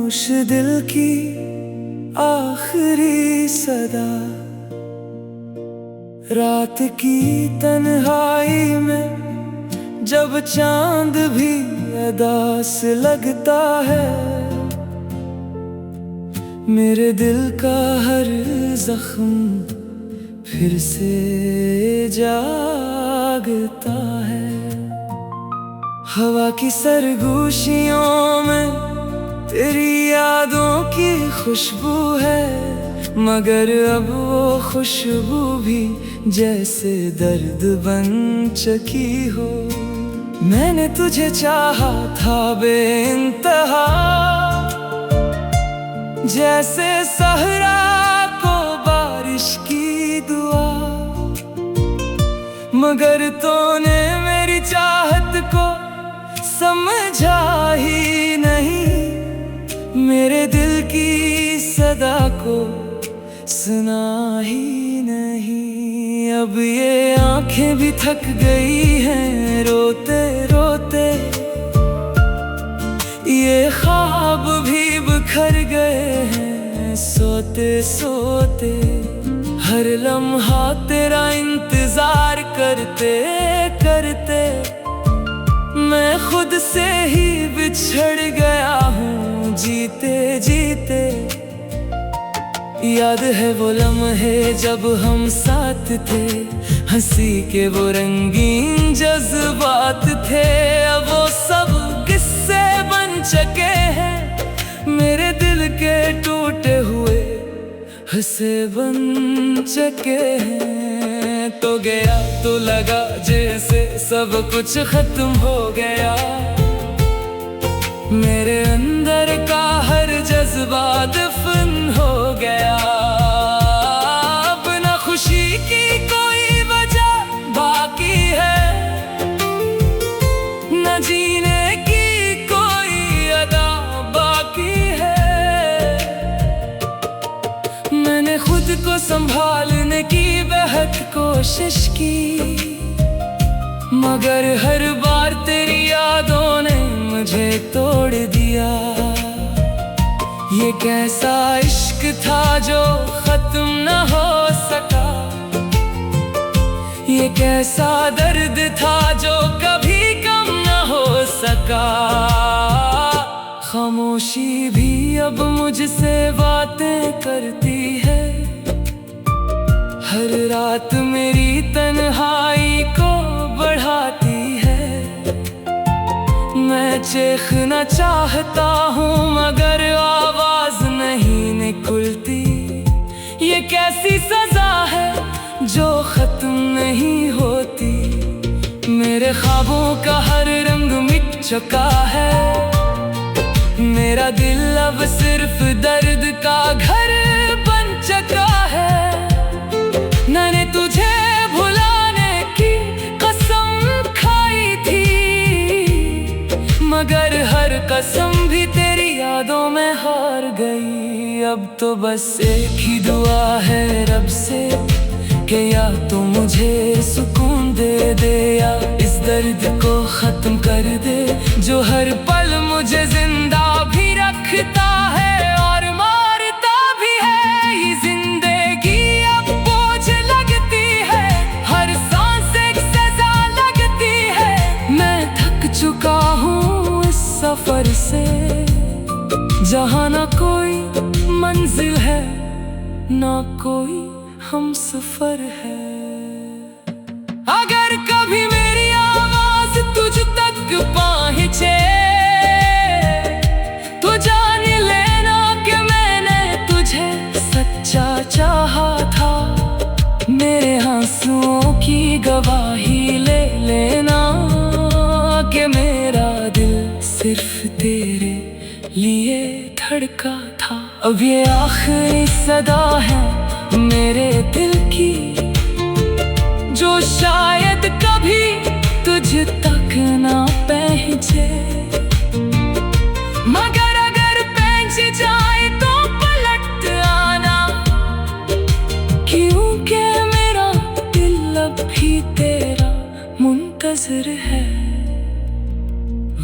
खामोश दिल की आखिरी सदा, रात की तन्हाई में जब चांद भी अदास लगता है, मेरे दिल का हर जख्म फिर से जागता है। हवा की सरगोशियों में तेरी यादों की खुशबू है, मगर अब वो खुशबू भी जैसे दर्द बन चुकी हो। मैंने तुझे चाहा था बेइंतहा, जैसे सहरा को बारिश की दुआ, मगर तूने मेरी चाहत को समझा ही नहीं, मेरे दिल की सदा को सुना ही नहीं। अब ये आंखें भी थक गई हैं रोते रोते, ये ख्वाब भी बिखर गए हैं सोते सोते। हर लम्हा तेरा इंतजार करते करते मैं खुद से ही बिछड़ गया हूँ जीते जीते। याद है वो लम्हे जब हम साथ थे, हंसी के वो रंगीन जज्बात थे। अब वो सब किस्से बन चुके हैं, मेरे दिल के टूटे हुए हंसे बन चुके हैं। तो गया तो लगा जैसे सब कुछ खत्म हो गया, मेरे अंदर का हर जज्बा दफन हो गया। अब न खुशी की कोई वजह बाकी है, न जीने की कोई अदा बाकी है। मैंने खुद को संभालने की बेहद कोशिश की, मगर हर बार तेरी यादों ने मुझे तोड़ दिया। ये कैसा इश्क था जो खत्म न हो सका, ये कैसा दर्द था जो कभी कम न हो सका। खामोशी भी अब मुझसे बातें करती है, हर रात मेरी तन्हाई को बढ़ाती है। मैं चीखना चाहता हूँ मगर आवाज नहीं निकलती। ये कैसी सजा है जो खत्म नहीं होती, मेरे ख्वाबों का हर रंग मिट चुका है। मेरा दिल अब सिर्फ दर्द का घर बन चुका है। मैंने तुझे भुलाने की कसम खाई थी, मगर हर कसम भी तेरी यादों में हार गई। अब तो बस एक ही दुआ है रब से कि या तो मुझे सुकून दे दे, या इस दर्द को खत्म कर दे जो हर पल मुझे जिंदा भी रखता है और मारता भी है। ये जिंदगी अब बोझ लगती है, हर सांस एक सजा लगती है। मैं थक चुका हूँ इस सफर से, जहाँ ना कोई मंजिल है ना कोई हम सफर है। अगर कभी मेरी आवाज तुझ तक पहुंचे तो जान लेना कि मैंने तुझे सच्चा चाहा था। मेरे आंसुओं की गवाही ले लेना कि मेरा दिल सिर्फ तेरे लिए धड़का था। अब ये आखिरी सदा है मेरे दिल की, जो शायद कभी तुझ तक ना पहुंचे। मगर अगर पहुंच जाए तो पलट आना, क्योंकि मेरा दिल अब भी तेरा मुंतज़िर है।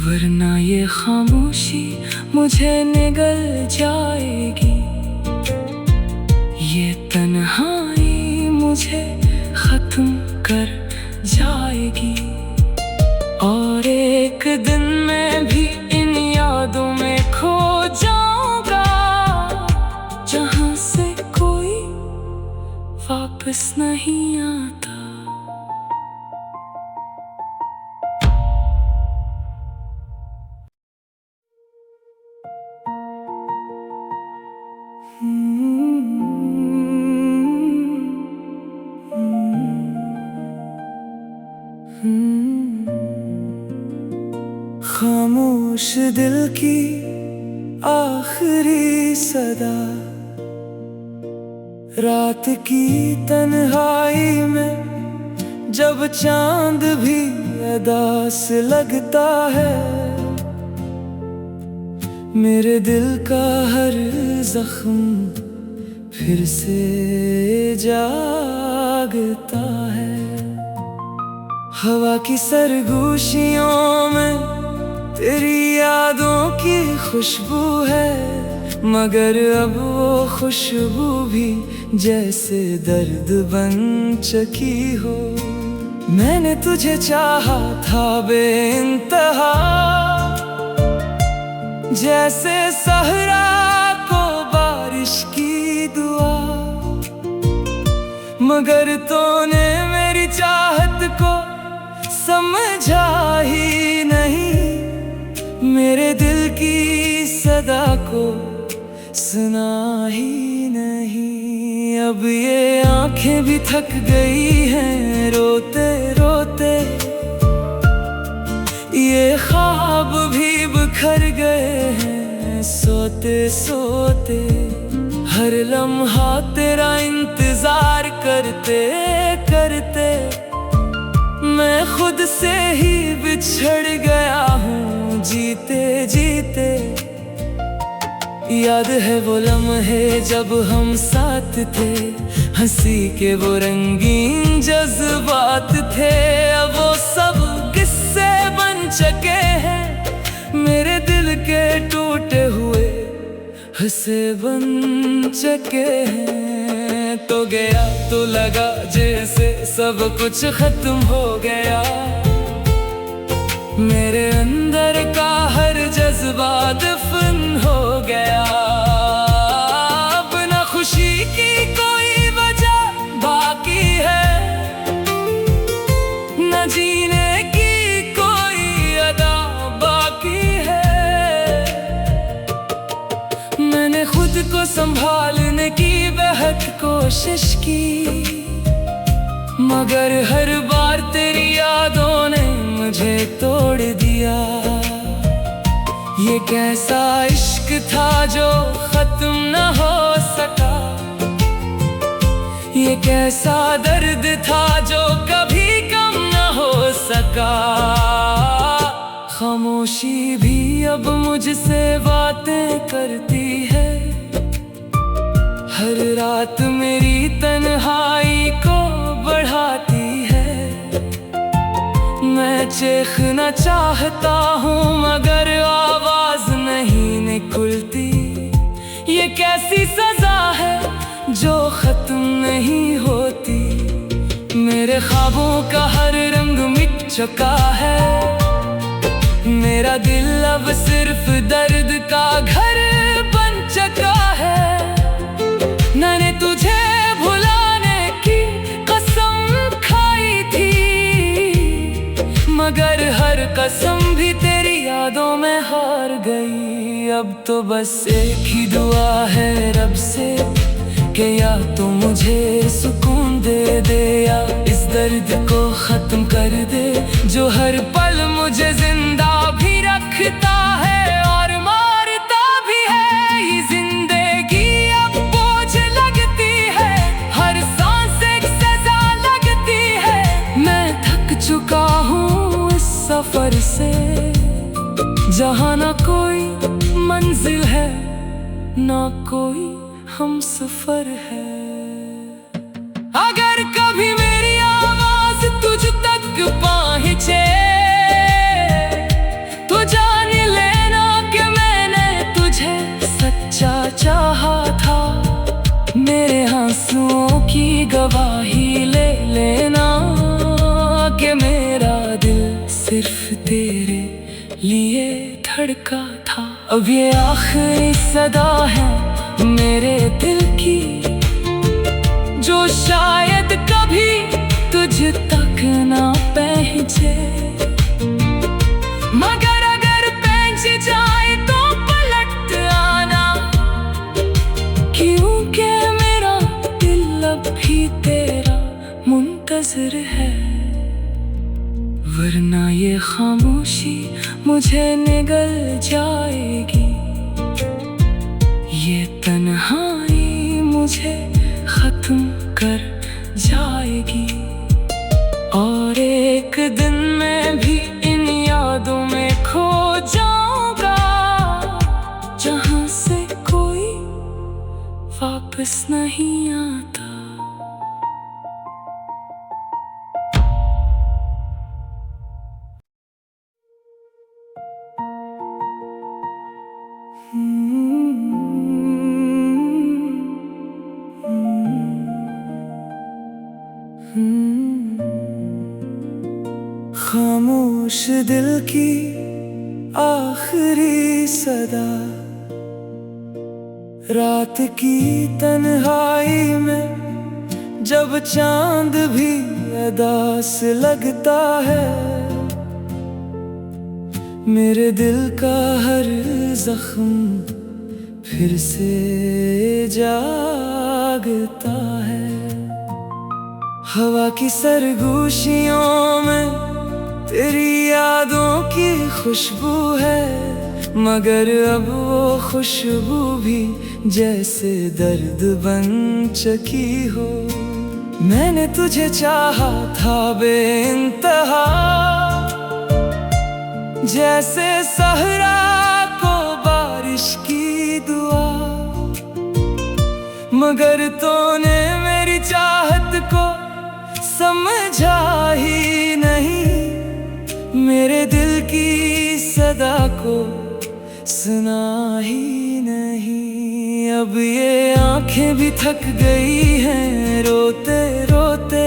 वरना ये खामोशी मुझे निगल जाएगी। ये तन्हाई मुझे खत्म कर जाएगी। और एक दिन मैं भी इन यादों में खो जाऊंगा, जहां से कोई वापस नहीं आता। खामोश दिल की आखिरी सदा, रात की तन्हाई में जब चांद भी अदा से लगता है। मेरे दिल का हर जख्म फिर से जागता है। हवा की सरगोशियों में तेरी यादों की खुशबू है, मगर अब वो खुशबू भी जैसे दर्द बन चुकी हो। मैंने तुझे चाहा था बेइंतहा, जैसे सहरा को बारिश की दुआ, मगर तूने मेरी चाहत को समझा ही नहीं। मेरे दिल की सदा को सुना ही नहीं। अब ये आंखें भी थक गई हैं रोते रोते, ये ख्वाब भी बिखर गए हैं सोते सोते। हर लम्हा तेरा इंतजार करते करते मैं खुद से ही बिछड़ गया हूँ जीते जीते। याद है वो लम्हे जब हम साथ थे, हंसी के वो रंगीन जज्बात थे। अब वो सब किस्से बन चुके हैं, मेरे दिल के टूटे हुए हंसे बन चुके हैं। तो गया तो लगा जैसे सब कुछ खत्म हो गया, मेरे अंदर का हर जज्बा दफन हो गया। अब न खुशी की कोई वजह बाकी है, न जीने की कोई अदा बाकी है। मैंने खुद को संभालने की बेहद कोशिश की, मगर हर बार तेरी यादों ने मुझे तोड़ दिया। ये कैसा इश्क था जो खत्म न हो सका, ये कैसा दर्द था जो कभी कम न हो सका। खामोशी भी अब मुझसे बातें करती है, हर रात मेरी तन्हाई को बढ़ाती है। मैं चीखना चाहता हूँ मगर आवाज नहीं निकलती। ये कैसी सजा है जो खत्म नहीं होती। मेरे ख्वाबों का हर रंग मिट चुका है, मेरा दिल अब सिर्फ दर्द का घर बन चुका है। मैंने तुझे भुलाने की कसम खाई थी, मगर हर कसम भी तेरी यादों में हार गई। अब तो बस एक ही दुआ है रब से कि या तो मुझे सुकून दे दे, या इस दर्द को खत्म कर दे जो हर पल मुझे जिंदा भी रखता है और मारता भी है। ये जिंदगी अब बोझ लगती है, हर सांस एक सजा लगती है। मैं थक चुका हूँ इस सफर से, जहाँ ना कोई मंजिल है ना कोई हम सफर है। अगर कभी मेरी आवाज तुझ तक पहुंचे तो जान लेना कि मैंने गवाही ले लेना कि मेरा दिल सिर्फ तेरे लिए धड़का था। अब ये आखिरी सदा है मेरे दिल की, जो शायद कभी तुझ तक ना पहुंचे। मगर अगर पहुंच जाए तो पलट आना, क्योंकि मेरा दिल अब भी तेरा मुंतज़िर है। वरना ये खामोशी मुझे निगल जाएगी, ये तन्हाई मुझे खत्म कर जाएगी। और एक दिन मैं भी इन यादों में खो जाऊंगा, जहां से कोई वापस नहीं आता। खामोश दिल की आखिरी सदा, रात की तन्हाई में जब चांद भी अदास लगता है। मेरे दिल का हर जख्म फिर से जागता है। हवा की सरगोशियों में तेरी यादों की खुशबू है, मगर अब वो खुशबू भी जैसे दर्द बन चुकी हो। मैंने तुझे चाहा था बेइंतहा, जैसे सहरा को बारिश की दुआ। मगर तूने मेरी चाहत को समझा ही नहीं, मेरे दिल की सदा को सुना ही नहीं। अब ये आंखें भी थक गई हैं रोते रोते,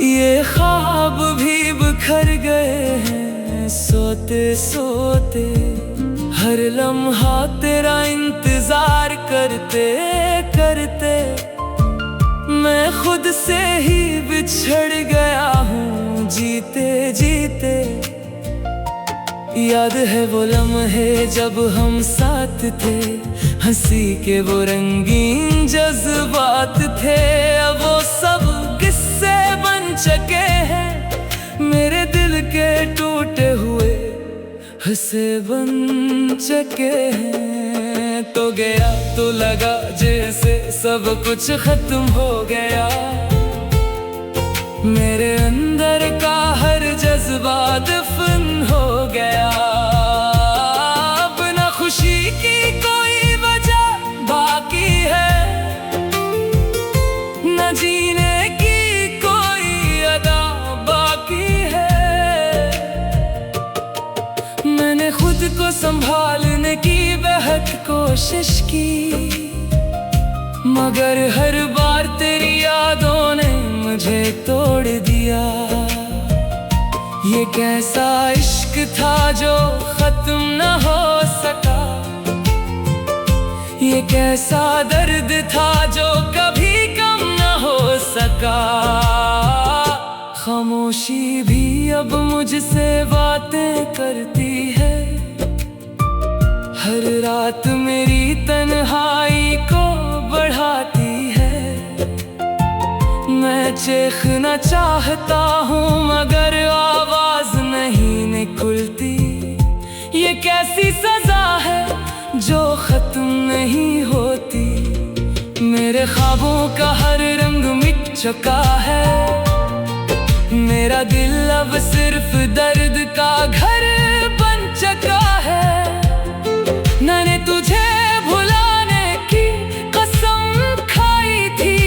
ये ख्वाब भी बिखर गए हैं सोते सोते। हर लम्हा तेरा इंतजार करते करते मैं खुद से ही बिछड़ गया हूँ जीते जीते। याद है वो लम्हे जब हम साथ थे, हंसी के वो रंगीन जज्बात थे। अब वो सब किस्से बन चुके हैं, मेरे दिल के टूटे हुए हंसे बन चुके हैं। तो गया तो लगा जैसे सब कुछ खत्म हो गया, मेरे अंदर का हर जज्बा दफन हो गया। अब ना खुशी की कोई वजह बाकी है, न जीने की कोई अदा बाकी है। मैंने खुद को संभालने की बेहद कोशिश की, मगर हर बार तेरी यादों ने मुझे तोड़ दिया। ये कैसा इश्क था जो खत्म न हो सका, ये कैसा दर्द था जो कभी कम न हो सका। खामोशी भी अब मुझसे बातें करती है, हर रात मेरी तन्हाई को बढ़ाती है। मैं चीखना चाहता हूँ मगर आवाज नहीं निकलती। ये कैसी सजा है जो खत्म नहीं होती। मेरे ख्वाबों का हर रंग मिट चुका है, मेरा दिल अब सिर्फ दर्द का घर बन चुका है। मैंने तुझे भुलाने की कसम खाई थी,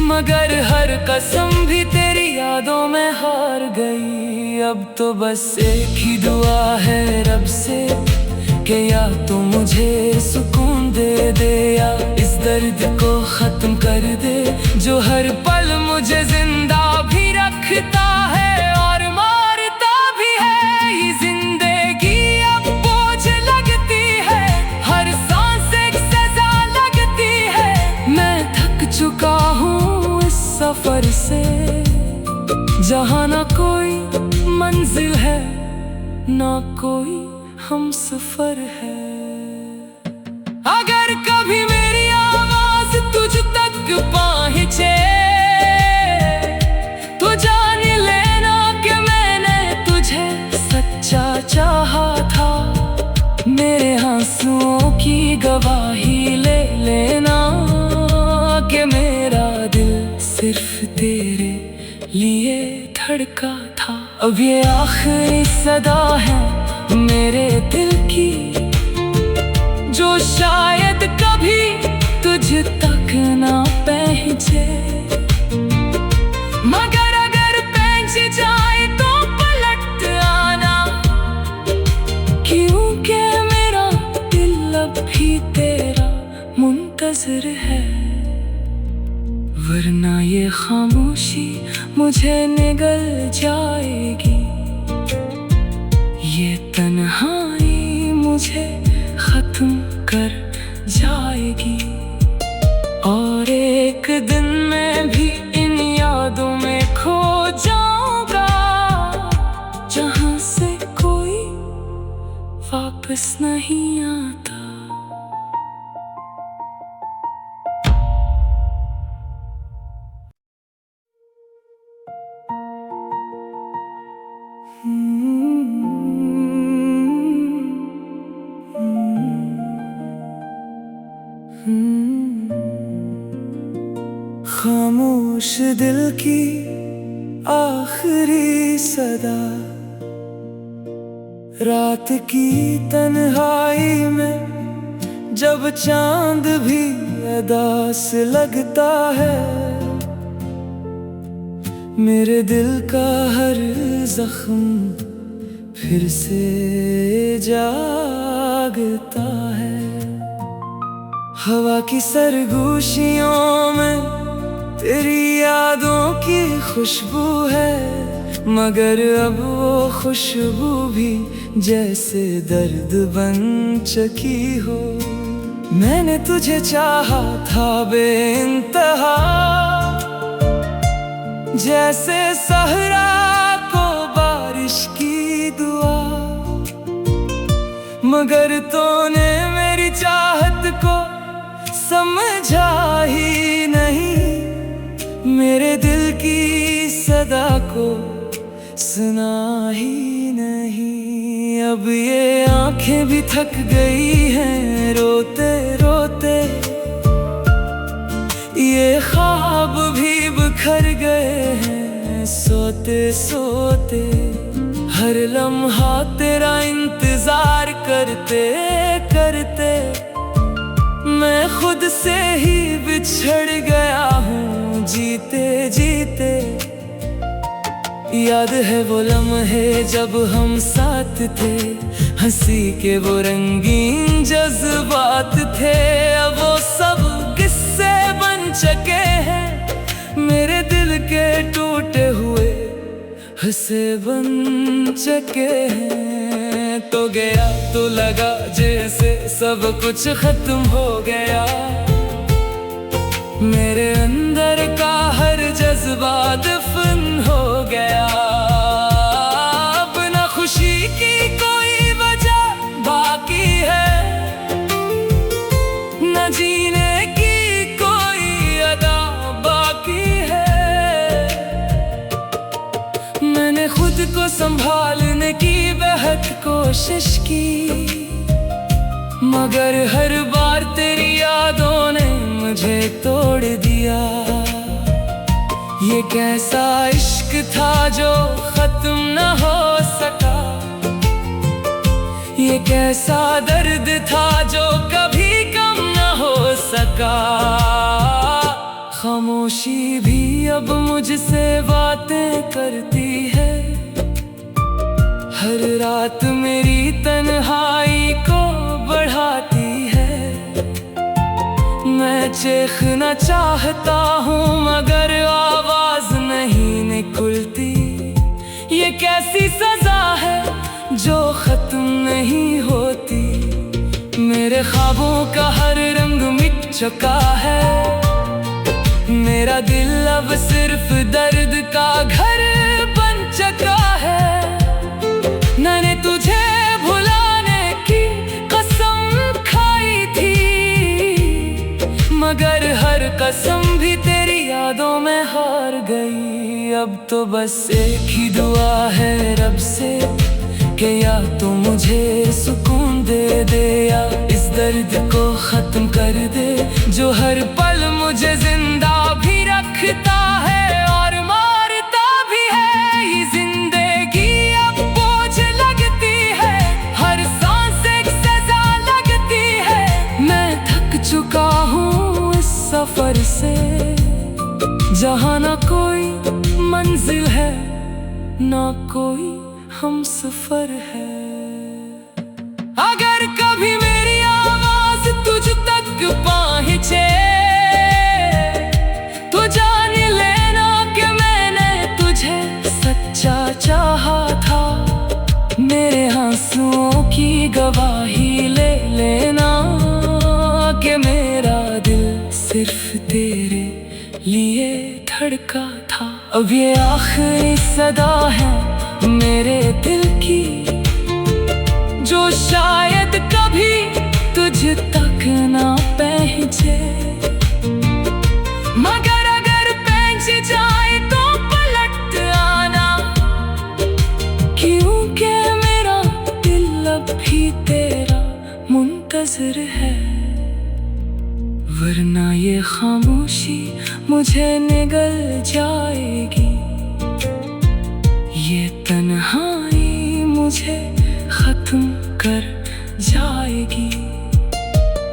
मगर हर कसम भी तेरी यादों में हार गई। अब तो बस एक ही दुआ है रब से कि या तो मुझे सुकून दे या इस दर्द को खत्म कर दे जो हर पल मुझे जिंदा भी रखता है और मारता भी है। ये जिंदगी अब बोझ लगती है, हर सांस एक सजा लगती है। मैं थक चुका हूँ इस सफर से, जहाँ ना कोई मंजिल है ना कोई हम सफर है। अगर कभी मेरी आवाज तुझ तक पहुंचे तो जान लेना कि मैंने तुझे सच्चा चाहा था। मेरे आंसुओं की गवाही ले लेना कि मेरा दिल सिर्फ तेरे लिए धड़का था। अब ये आखिरी सदा है मेरे दिल की, जो शायद कभी तुझ तक ना पहुंचे। मगर अगर पहुंच जाए तो पलट आना, क्योंकि मेरा दिल अब भी तेरा मुंतज़िर है। वरना ये खामोशी मुझे निगल जाएगी, ये तन्हाई मुझे खत्म कर जाएगी। और एक दिन मैं भी इन यादों में खो जाऊंगा, जहां से कोई वापस नहीं आता। खामोश दिल की आखिरी सदा, रात की तन्हाई में जब चांद भी अदास लगता है। मेरे दिल का हर जख्म फिर से जागता है। हवा की सरगोशियों में तेरी यादों की खुशबू है, मगर अब वो खुशबू भी जैसे दर्द बन चुकी हो। मैंने तुझे चाहा था बेइंतहा, जैसे सहरा को बारिश की दुआ। मगर तूने मेरी चाहत को समझा ही नहीं, मेरे दिल की सदा को सुना ही नहीं। अब ये आंखें भी थक गई हैं रोते रोते, ये ख्वाब भी बिखर गए हैं सोते सोते। हर लम्हा तेरा इंतजार करते करते मैं खुद से ही बिछड़ गया हूँ जीते जीते। याद है वो लम्हे जब हम साथ थे, हंसी के वो रंगीन जज्बात थे। अब वो सब किस्से बन चुके हैं, मेरे दिल के टूटे हुए हंसे बन चुके हैं। तो गया तो लगा जैसे सब कुछ खत्म हो गया, मेरे अंदर का हर जज्बा दफन हो गया। अब ना खुशी की कोई वजह बाकी है, न जीने की कोई अदा बाकी है। मैंने खुद को संभालने की बेहद कोशिश की, मगर हर बार तेरी यादों ने मुझे तोड़ दिया। ये कैसा इश्क था जो खत्म न हो सका, ये कैसा दर्द था जो कभी कम न हो सका। खामोशी भी अब मुझसे बातें करती है, हर रात मेरी तन्हाई को बढ़ाती है। मैं चीखना चाहता हूँ मगर आवाज नहीं निकलती। ये कैसी सजा है जो खत्म नहीं होती। मेरे ख्वाबों का हर रंग मिट चुका है। मेरा दिल अब सिर्फ दर्द का घर बन चुका है। मैंने तुझे भुलाने की कसम खाई थी, मगर हर कसम भी तेरी यादों में हार गई। अब तो बस एक ही दुआ है रब से कि या तो मुझे सुकून दे दे या इस दर्द को खत्म कर दे जो हर पल मुझे जिंदा भी रखता है और मारता भी है। ये जिंदगी अब बोझ लगती है, हर सांस एक सजा लगती है। मैं थक चुका हूँ इस सफर से जहाँ ना कोई मंजिल है ना कोई हम सफर है। अगर कभी मेरी आवाज तुझ तक पहुंचे तो जान लेना कि मैंने तुझे सच्चा चाहा था। मेरे आंसुओं की गवाही ले लेना कि मेरा दिल सिर्फ तेरे लिए धड़का था। अब ये आखिरी सदा है मेरे दिल की जो शायद कभी तुझ तक ना पहुंचे। मगर अगर पहुंच जाए तो पलट आना, क्योंकि मेरा दिल अब भी तेरा मुंतज़िर है। वरना ये खामोशी मुझे निगल जाएगी, ये तन्हाई मुझे खत्म कर जाएगी।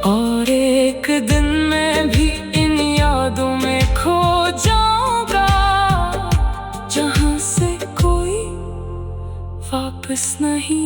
और एक दिन मैं भी इन यादों में खो जाऊंगा जहां से कोई वापस नहीं